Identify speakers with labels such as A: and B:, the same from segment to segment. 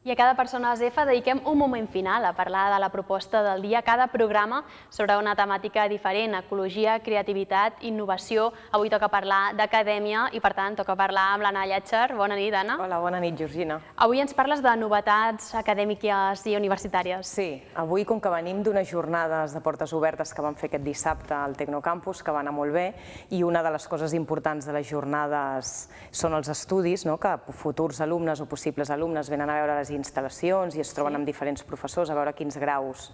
A: I a cada Persones F dediquem un moment final a parlar de la proposta del dia, cada programa sobre una temàtica diferent, ecologia, creativitat, innovació. Avui toca parlar d'acadèmia i, per tant, toca parlar amb l'Anna Llàtzer. Bona nit, Anna.
B: Hola, bona nit, Georgina.
A: Avui ens parles de novetats acadèmiques i universitàries.
B: Sí, avui, com que venim d'unes jornades de portes obertes que vam fer aquest dissabte al Tecnocampus, que va anar molt bé, i una de les coses importants de les jornades són els estudis, que futurs alumnes o possibles alumnes venen a veure les instal·lacions i es troben amb diferents professors a veure quins graus...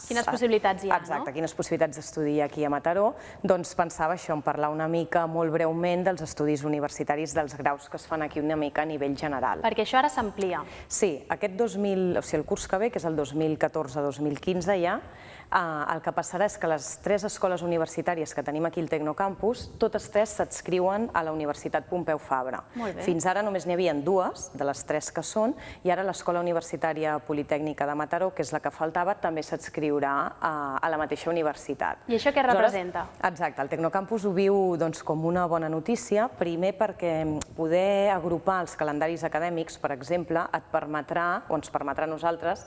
A: Quines possibilitats hi ha, no?
B: Exacte, quines possibilitats d'estudi hi ha aquí a Mataró. Doncs pensava això, en parlar una mica, molt breument, dels estudis universitaris, dels graus que es fan aquí una mica a nivell general.
A: Perquè això ara s'amplia.
B: Sí, el curs que ve, que és el 2014-2015 ja, el que passarà és que les 3 escoles universitàries que tenim aquí al Tecnocampus, totes 3 s'adscriuen a la Universitat Pompeu Fabra. Fins ara només n'hi havia 2 de les 3 que són, i ara l'Escola Universitària Politècnica de Mataró, que és la que faltava, també s'adscriurà a la mateixa universitat.
A: I això què representa?
B: Exacte, el Tecnocampus ho viu com una bona notícia, primer perquè poder agrupar els calendaris acadèmics, per exemple, et permetrà, o ens permetrà a nosaltres,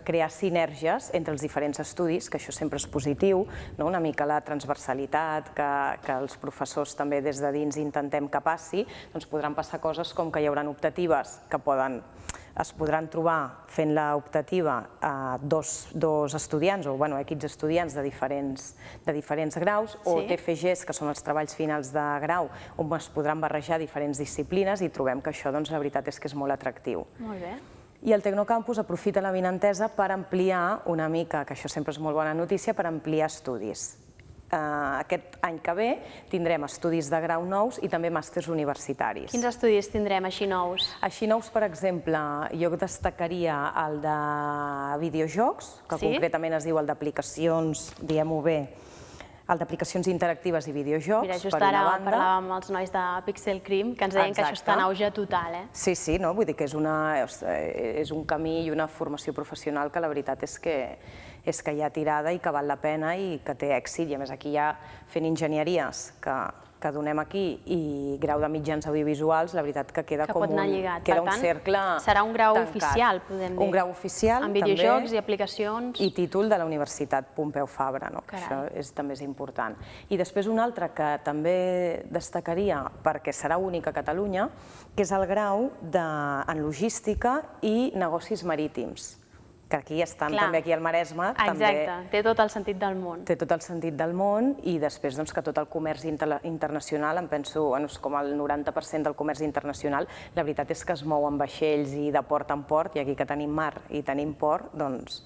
B: crear sinergies entre els diferents estudis, que això sempre és positiu, una mica la transversalitat que els professors també des de dins intentem que passi, doncs podran passar coses com que hi haurà optatives que es podran trobar fent l'optativa dos estudiants o equips estudiants de diferents graus, o TFGs, que són els treballs finals de grau, on es podran barrejar diferents disciplines, i trobem que això, la veritat és que és molt atractiu.
A: Molt bé.
B: I el Tecnocampus aprofita l'avinentesa per ampliar una mica, que això sempre és molt bona notícia, per ampliar estudis. Aquest any que ve tindrem estudis de grau nous i també màsters universitaris.
A: Quins estudis tindrem així nous?
B: Així nous, per exemple, jo destacaria el de videojocs, que concretament es diu el d'aplicacions, diguem-ho bé, el d'aplicacions interactives i videojocs,
A: Mira, just ara parlàvem amb els nois de Pixel Cream, que ens deien que això està en auge total.
B: Sí, vull dir que és un camí i una formació professional que la veritat és que hi ha tirada i que val la pena i que té èxit. I a més aquí ja fent enginyeries que donem aquí i grau de mitjans audiovisuals, la veritat que queda com un cercle tancat.
A: Serà un grau oficial, podem dir.
B: Un grau oficial,
A: també. Amb videojocs i aplicacions.
B: I títol de la Universitat Pompeu Fabra, que això també és important. I després un altre que també destacaria, perquè serà únic a Catalunya, que és el grau en logística i negocis marítims, que aquí estan també aquí al Maresme.
A: Exacte, té tot el sentit del món.
B: Té tot el sentit del món, i després que tot el comerç internacional, em penso, com el 90% del comerç internacional, la veritat és que es mou amb vaixells i de port en port, i aquí que tenim mar i tenim port, doncs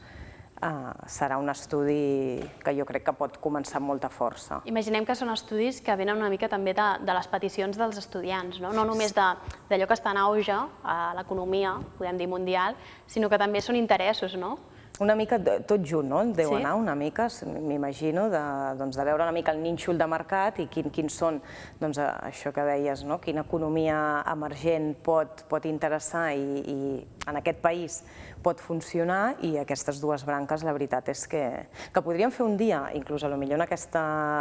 B: serà un estudi que jo crec que pot començar amb molta força.
A: Imaginem que són estudis que venen una mica també de les peticions dels estudiants, no només d'allò que està en auge a l'economia, podem dir mundial, sinó que també són interessos, no?
B: Una mica tot junt, no? Deu anar una mica, m'imagino, de veure una mica el nínxol de mercat i quins són, això que deies, quina economia emergent pot interessar i en aquest país pot funcionar, i aquestes dues branques, la veritat és que podríem fer un dia, inclús potser en aquest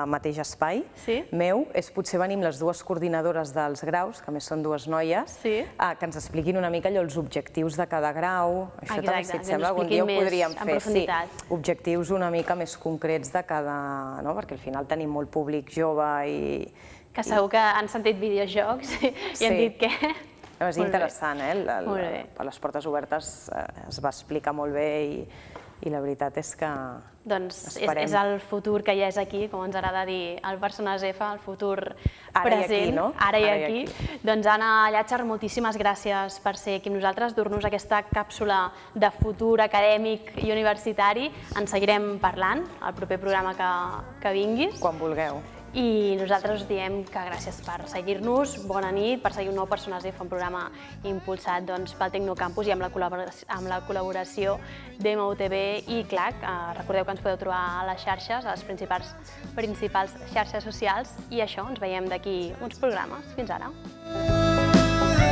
B: mateix espai meu, és potser venir amb les dues coordinadores dels graus, que a més són dues noies, que ens expliquin una mica els objectius de cada grau. Això també, si et sembla, algun dia ho podríem fer. Objectius una mica més concrets de cada... perquè al final tenim molt públic jove i...
A: Que segur que han sentit videojocs i han dit què?
B: És interessant, a les portes obertes es va explicar molt bé i la veritat és que
A: doncs és el futur que ja és aquí, com ens agrada dir el Persones F, el futur present, ara i aquí. Doncs Anna Llàtzer, moltíssimes gràcies per ser aquí amb nosaltres, dur-nos aquesta càpsula de futur acadèmic i universitari. En seguirem parlant al proper programa que vinguis.
B: Quan vulgueu.
A: I nosaltres us diem que gràcies per seguir-nos, bona nit, per seguir un nou Persones F, un programa impulsat pel Tecnocampus i amb la col·laboració d'MOTV i CLAC. Recordeu que ens podeu trobar a les xarxes, a les principals xarxes socials, i això, ens veiem d'aquí uns programes. Fins ara.